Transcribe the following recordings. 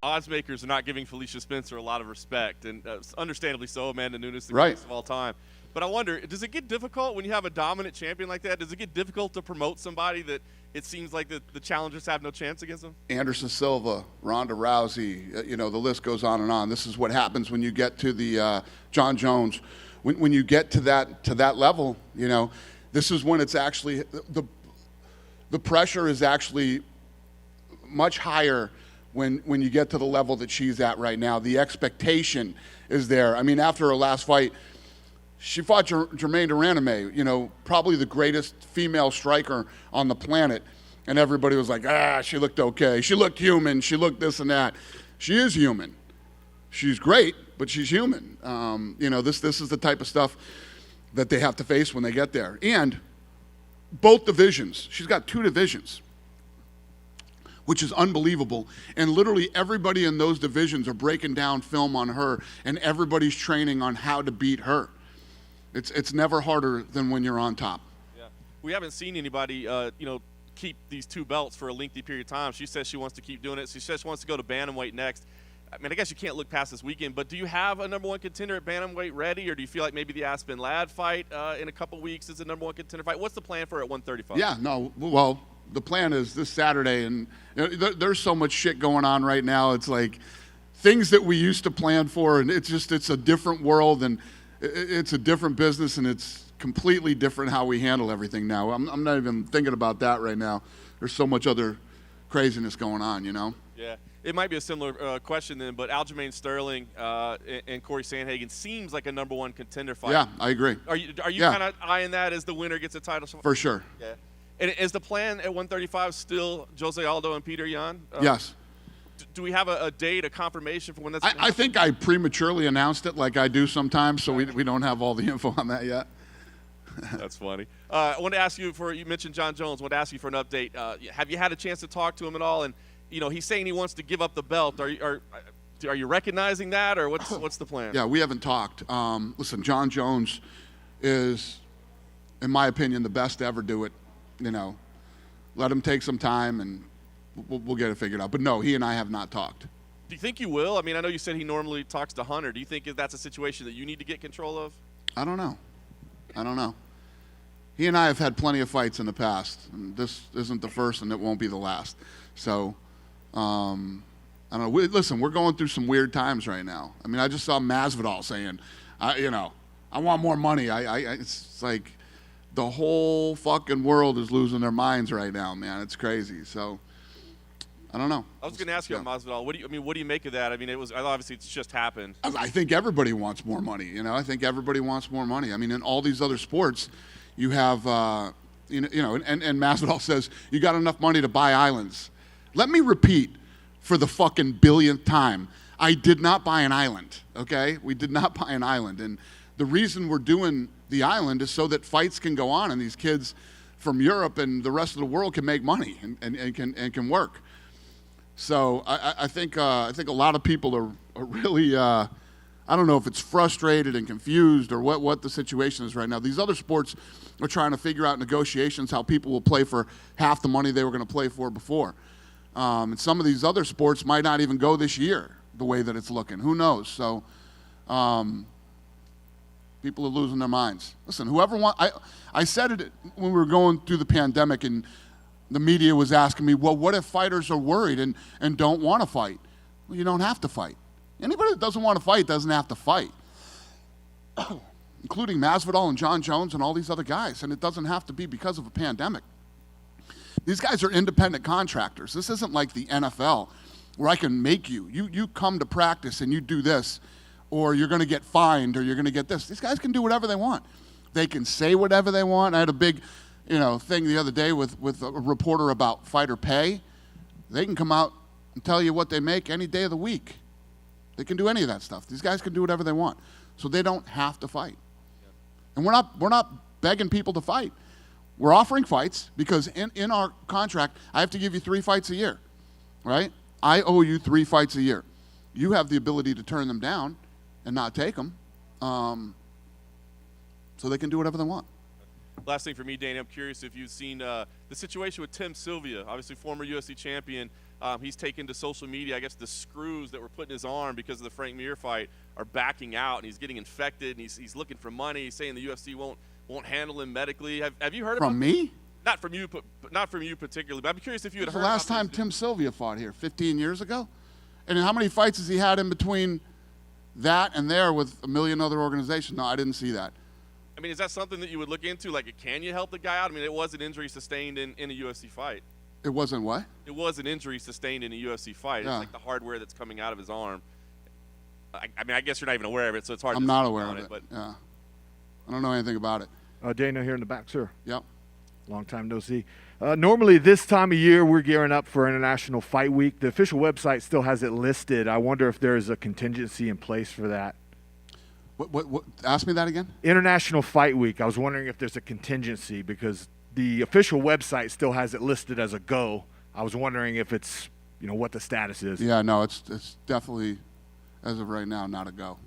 odds makers are not giving Felicia Spencer a lot of respect, and understandably so. Amanda Nunes, the Right. greatest of all time. But I wonder, does it get difficult when you have a dominant champion like that? Does it get difficult to promote somebody that it seems like the challengers have no chance against them? Anderson Silva, Ronda Rousey, you know, the list goes on and on. This is what happens when you get to the Jon Jones. When you get to that level, you know, this is when it's actually the pressure is actually much higher when you get to the level that she's at right now. The expectation is there. I mean, after her last fight, she fought Germaine de Randamie, you know, probably the greatest female striker on the planet. And everybody was like, she looked okay. She looked human. She looked this and that. She is human. She's great, but she's human. You know, this is the type of stuff that they have to face when they get there. And both divisions, she's got 2 divisions, which is unbelievable. And literally everybody in those divisions are breaking down film on her, and everybody's training on how to beat her. It's never harder than when you're on top. Yeah, we haven't seen anybody, you know, keep these 2 belts for a lengthy period of time. She says she wants to keep doing it. She says she wants to go to bantamweight next. I mean, I guess you can't look past this weekend, but do you have a number 1 contender at bantamweight ready, or do you feel like maybe the Aspen Ladd fight in a couple weeks is the number 1 contender fight? What's the plan for her at 135? Yeah, no, well, the plan is this Saturday, and you know, there's so much shit going on right now. It's like things that we used to plan for, and it's a different world, and it's a different business, and it's completely different how we handle everything now. I'm not even thinking about that right now. There's so much other craziness going on, you know? Yeah. It might be a similar question then, but Aljamain Sterling and Corey Sandhagen seems like a number 1 contender fight. Yeah, I agree. Are you Yeah. kind of eyeing that as the winner gets a title shot? For sure. Yeah. And is the plan at 135 still Jose Aldo and Peter Yan? Yes. Do we have a date, a confirmation for when that's? I think I prematurely announced it like I do sometimes, so we don't have all the info on that yet. That's funny. I wanted to ask you you mentioned Jon Jones. I wanted to ask you for an update. Have you had a chance to talk to him at all? And you know, he's saying he wants to give up the belt. Are you recognizing that, or what's the plan? Yeah, we haven't talked. Listen, Jon Jones is, in my opinion, the best to ever do it. You know, let him take some time, and we'll get it figured out. But no, he and I have not talked. Do you think you will? I mean, I know you said he normally talks to Hunter. Do you think that's a situation that you need to get control of? I don't know. He and I have had plenty of fights in the past, and this isn't the first, and it won't be the last. So, I don't know. Listen, we're going through some weird times right now. I mean, I just saw Masvidal saying, I want more money. It's like the whole fucking world is losing their minds right now, man. It's crazy. So, I don't know. I was going to ask you on Masvidal. What do you make of that? I mean, obviously it's just happened. I think everybody wants more money. You know, I think everybody wants more money. I mean, in all these other sports, you have, and Masvidal says you got enough money to buy islands. Let me repeat for the fucking billionth time. I did not buy an island, okay? We did not buy an island. And the reason we're doing the island is so that fights can go on and these kids from Europe and the rest of the world can make money and can work. So I think a lot of people are really, I don't know if it's frustrated and confused or what the situation is right now. These other sports are trying to figure out negotiations, how people will play for half the money they were going to play for before. And some of these other sports might not even go this year the way that it's looking. Who knows? So people are losing their minds. Listen, I said it when we were going through the pandemic and the media was asking me, well, what if fighters are worried and don't want to fight? Well, you don't have to fight. Anybody that doesn't want to fight doesn't have to fight, including Masvidal and Jon Jones and all these other guys, and it doesn't have to be because of a pandemic. These guys are independent contractors. This isn't like the NFL where I can make you come to practice and you do this, or you're going to get fined, or you're going to get this. These guys can do whatever they want. They can say whatever they want. I had a big thing the other day with a reporter about fighter pay. They can come out and tell you what they make any day of the week. They can do any of that stuff. These guys can do whatever they want. So they don't have to fight. And we're not begging people to fight. We're offering fights because in our contract, I have to give you 3 fights a year, right? I owe you 3 fights a year. You have the ability to turn them down and not take them, so they can do whatever they want. Last thing for me, Danny, I'm curious if you've seen the situation with Tim Sylvia, obviously former UFC champion. He's taken to social media. I guess the screws that were put in his arm because of the Frank Mir fight are backing out, and he's getting infected, and he's looking for money. He's saying the UFC won't handle him medically. Have you heard From me? Not from you, but not from you particularly. But I'm curious if you had heard. The last time Tim Sylvia fought here, 15 years ago, and how many fights has he had in between that and there with a million other organizations? No, I didn't see that. I mean, is that something that you would look into? Like, can you help the guy out? I mean, it was an injury sustained in a UFC fight. It wasn't what? It was an injury sustained in a UFC fight. Yeah. It's like the hardware that's coming out of his arm. I mean, I guess you're not even aware of it, so it's hard. I'm to not speak aware on of it. But Yeah, I don't know anything about it. Dana here in the back, sir. Yep. Long time no see. Normally this time of year we're gearing up for International Fight Week. The official website still has it listed. I wonder if there's a contingency in place for that. What? Ask me that again. International Fight Week. I was wondering if there's a contingency because the official website still has it listed as a go. I was wondering if it's, what the status is. Yeah, no, it's definitely, as of right now, not a go.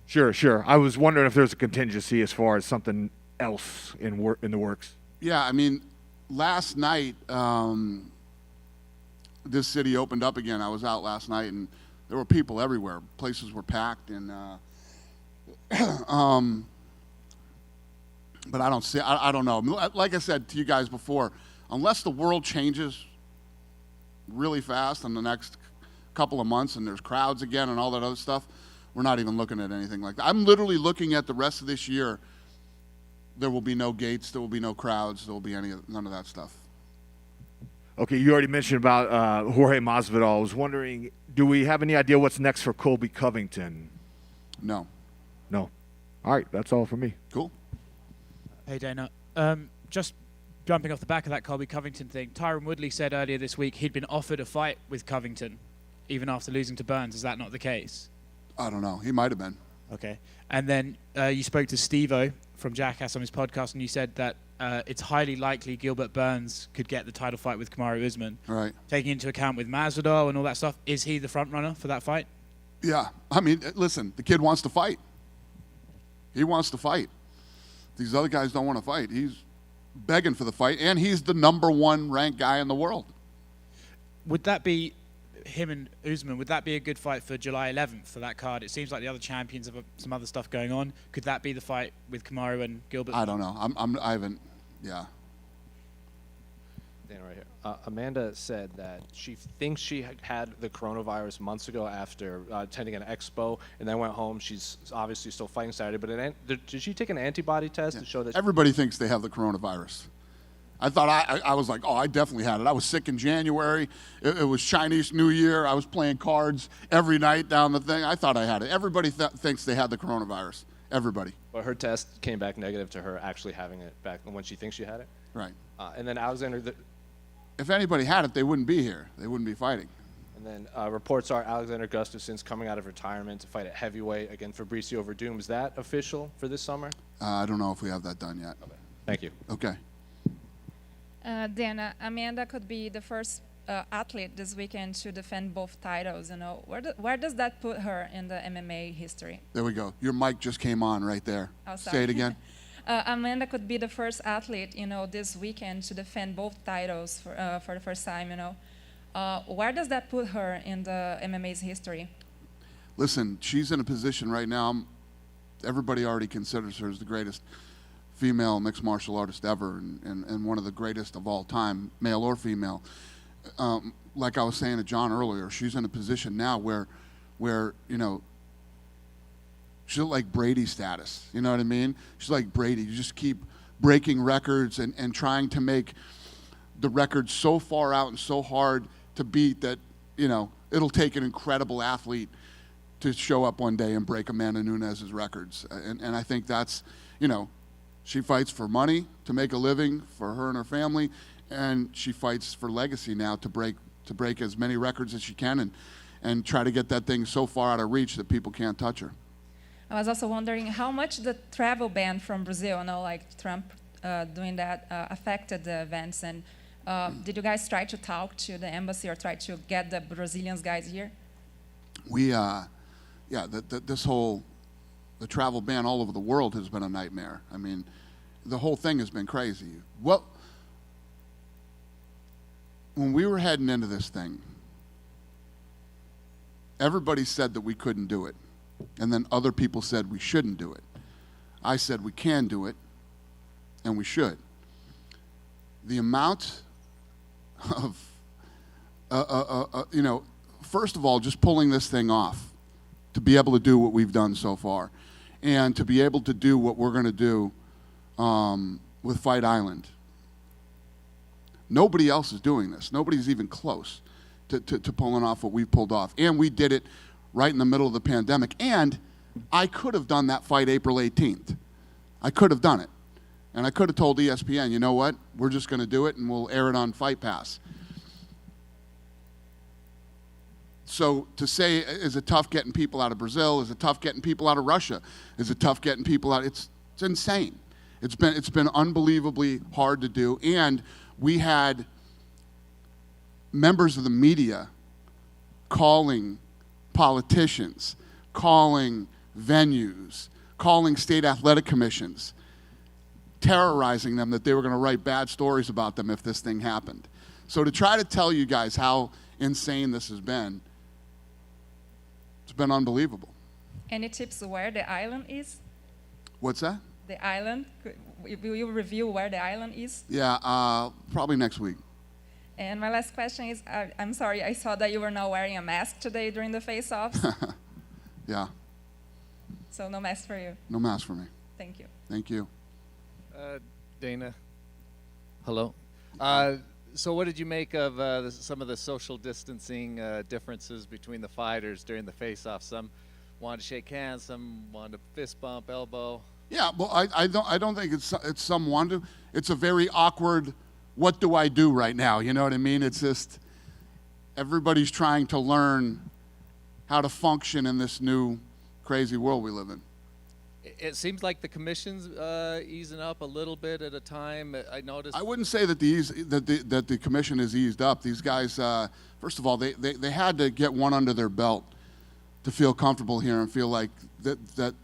Sure. I was wondering if there's a contingency as far as something else in the works. Yeah, I mean, last night, this city opened up again. I was out last night, and there were people everywhere. Places were packed, and but I don't see. I don't know. Like I said to you guys before, unless the world changes really fast in the next couple of months, and there's crowds again and all that other stuff, we're not even looking at anything like that. I'm literally looking at the rest of this year. There will be no gates. There will be no crowds. There will be none of that stuff. Okay, you already mentioned about Jorge Masvidal. I was wondering, do we have any idea what's next for Colby Covington? No. No. All right, that's all for me. Cool. Hey, Dana. Just jumping off the back of that Colby Covington thing, Tyron Woodley said earlier this week he'd been offered a fight with Covington, even after losing to Burns. Is that not the case? I don't know. He might have been. Okay. And then you spoke to Steve-O from Jackass on his podcast, and you said that it's highly likely Gilbert Burns could get the title fight with Kamaru Usman. Right. Taking into account with Masvidal and all that stuff, is he the front runner for that fight? Yeah. I mean, listen, the kid wants to fight. He wants to fight. These other guys don't want to fight. He's begging for the fight, and he's the #1 ranked guy in the world. Would that be him and Usman? Would that be a good fight for July 11th for that card? It seems like the other champions have some other stuff going on. Could that be the fight with Kamaru and Gilbert? I don't know. I haven't. Yeah. Dan, right here. Amanda said that she thinks she had the coronavirus months ago after attending an expo, and then went home. She's obviously still fighting Saturday, but did she take an antibody test to show that? Everybody thinks they have the coronavirus. I thought I was like, oh, I definitely had it. I was sick in January. It was Chinese New Year. I was playing cards every night down the thing. I thought I had it. Everybody thinks they had the coronavirus. Everybody. But her test came back negative to her actually having it back when she thinks she had it. Right. And then Alexander. If anybody had it, they wouldn't be here. They wouldn't be fighting. And then reports are Alexander Gustafsson's coming out of retirement to fight at heavyweight against Fabricio Verdum. Is that official for this summer? I don't know if we have that done yet. Okay. Thank you. Okay. Dana, Amanda could be the first athlete this weekend to defend both titles. Where does that put her in the MMA history? There we go. Your mic just came on right there. Oh, sorry. Say it again. Amanda could be the first athlete, this weekend to defend both titles for the first time. Where does that put her in the MMA's history? Listen, she's in a position right now. Everybody already considers her as the greatest female mixed martial artist ever, and one of the greatest of all time, male or female. Like I was saying to John earlier, she's in a position now where she's like Brady status. You know what I mean? She's like Brady. You just keep breaking records and trying to make the record so far out and so hard to beat that, it'll take an incredible athlete to show up one day and break Amanda Nunes' records. And I think that's, she fights for money to make a living for her and her family, and she fights for legacy now to break as many records as she can and try to get that thing so far out of reach that people can't touch her. I was also wondering how much the travel ban from Brazil, like Trump doing that, affected the events. And did you guys try to talk to the embassy or try to get the Brazilians guys here? The travel ban all over the world has been a nightmare. I mean, the whole thing has been crazy. Well, when we were heading into this thing, everybody said that we couldn't do it. And then other people said we shouldn't do it. I said we can do it, and we should. The amount of, first of all, just pulling this thing off, to be able to do what we've done so far, and to be able to do what we're going to do with Fight Island. Nobody else is doing this. Nobody's even close to pulling off what we've pulled off. And we did it right in the middle of the pandemic. And I could have done that fight April 18th. I could have done it. And I could have told ESPN, you know what, we're just going to do it and we'll air it on Fight Pass. So to say, is it tough getting people out of Brazil? Is it tough getting people out of Russia? Is it tough getting people out? It's insane. It's been unbelievably hard to do. And we had members of the media calling politicians, calling venues, calling state athletic commissions, terrorizing them that they were going to write bad stories about them if this thing happened. So to try to tell you guys how insane this has been, it's been unbelievable. Any tips where the island is? What's that? The island? Will you reveal where the island is? Yeah, probably next week. And my last question is, I'm sorry, I saw that you were not wearing a mask today during the face-offs. Yeah. So no mask for you. No mask for me. Thank you. Thank you. Dana. Hello. So what did you make of some of the social distancing differences between the fighters during the face-off? Some wanted to shake hands, some wanted to fist bump, elbow. Yeah, well, I don't think it's someone to. It's a very awkward, what do I do right now? You know what I mean? It's just everybody's trying to learn how to function in this new crazy world we live in. It seems like the commission's easing up a little bit at a time. I noticed. I wouldn't say that the commission is eased up. These guys, first of all, they had to get one under their belt to feel comfortable here and feel like that.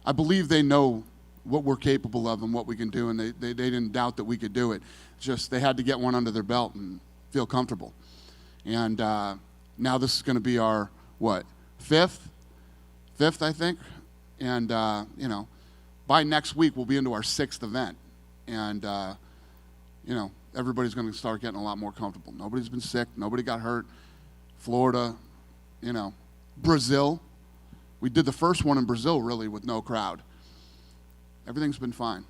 I believe they know what we're capable of and what we can do, and they didn't doubt that we could do it. Just they had to get one under their belt and feel comfortable. And now this is going to be our, what, fifth, I think. And, by next week, we'll be into our sixth event. And, everybody's going to start getting a lot more comfortable. Nobody's been sick. Nobody got hurt. Florida, Brazil. We did the first one in Brazil, really, with no crowd. Everything's been fine.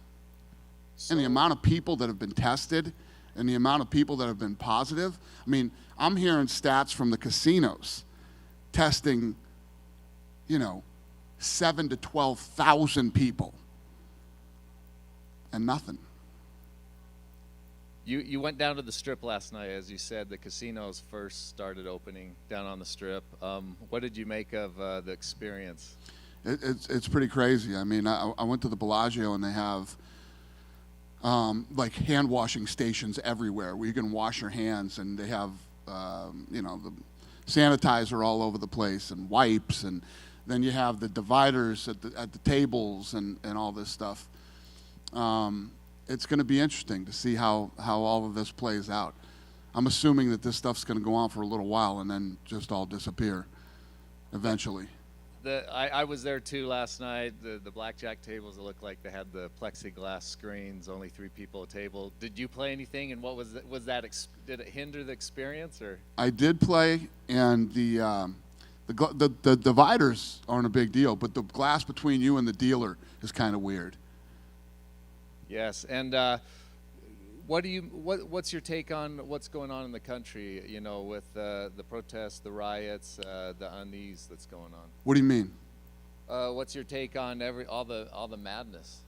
And the amount of people that have been tested and the amount of people that have been positive. I mean, I'm hearing stats from the casinos testing, 7,000 to 12,000 people. And nothing. You went down to the Strip last night, as you said. The casinos first started opening down on the Strip. What did you make of the experience? It's pretty crazy. I mean, I went to the Bellagio, and they have like hand washing stations everywhere where you can wash your hands, and they have the sanitizer all over the place and wipes, and then you have the dividers at the tables and all this stuff. It's going to be interesting to see how all of this plays out. I'm assuming that this stuff's going to go on for a little while and then just all disappear eventually. I was there too last night. The blackjack tables, it looked like they had the plexiglass screens, only 3 people a table. Did you play anything, and what was that? Did it hinder the experience, or? I did play, and the dividers aren't a big deal, but the glass between you and the dealer is kind of weird. Yes, and what's your take on what's going on in the country? With the protests, the riots, the unease that's going on. What do you mean? What's your take on all the madness?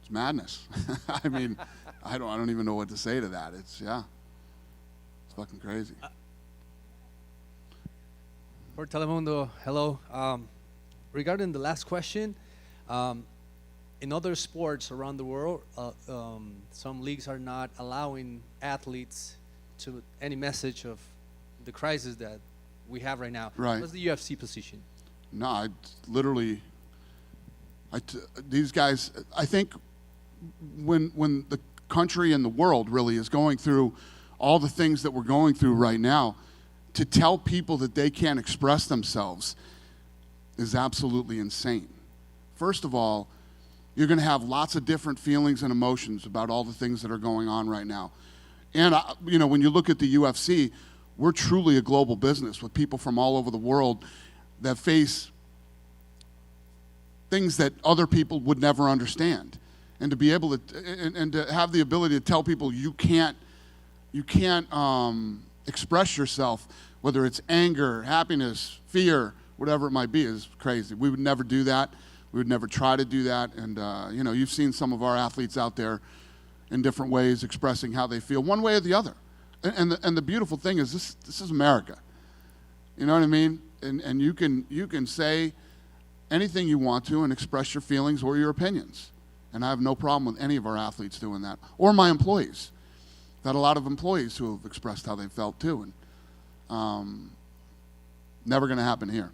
It's madness. I mean, I don't even know what to say to that. It's fucking crazy. For Telemundo, hello. Regarding the last question. In other sports around the world, some leagues are not allowing athletes to any message of the crisis that we have right now. Right. What's the UFC position? No, these guys, I think when the country and the world really is going through all the things that we're going through right now, to tell people that they can't express themselves is absolutely insane. First of all, you're going to have lots of different feelings and emotions about all the things that are going on right now. And, you know, when you look at the UFC, we're truly a global business with people from all over the world that face things that other people would never understand. And to be able to, and to have the ability to tell people you can't express yourself, whether it's anger, happiness, fear, whatever it might be, is crazy. We would never do that. We would never try to do that. And, you know, you've seen some of our athletes out there in different ways expressing how they feel, one way or the other. And the beautiful thing is this is America. You know what I mean? And you can say anything you want to and express your feelings or your opinions. And I have no problem with any of our athletes doing that. Or my employees. I've had a lot of employees who have expressed how they felt too. And never going to happen here.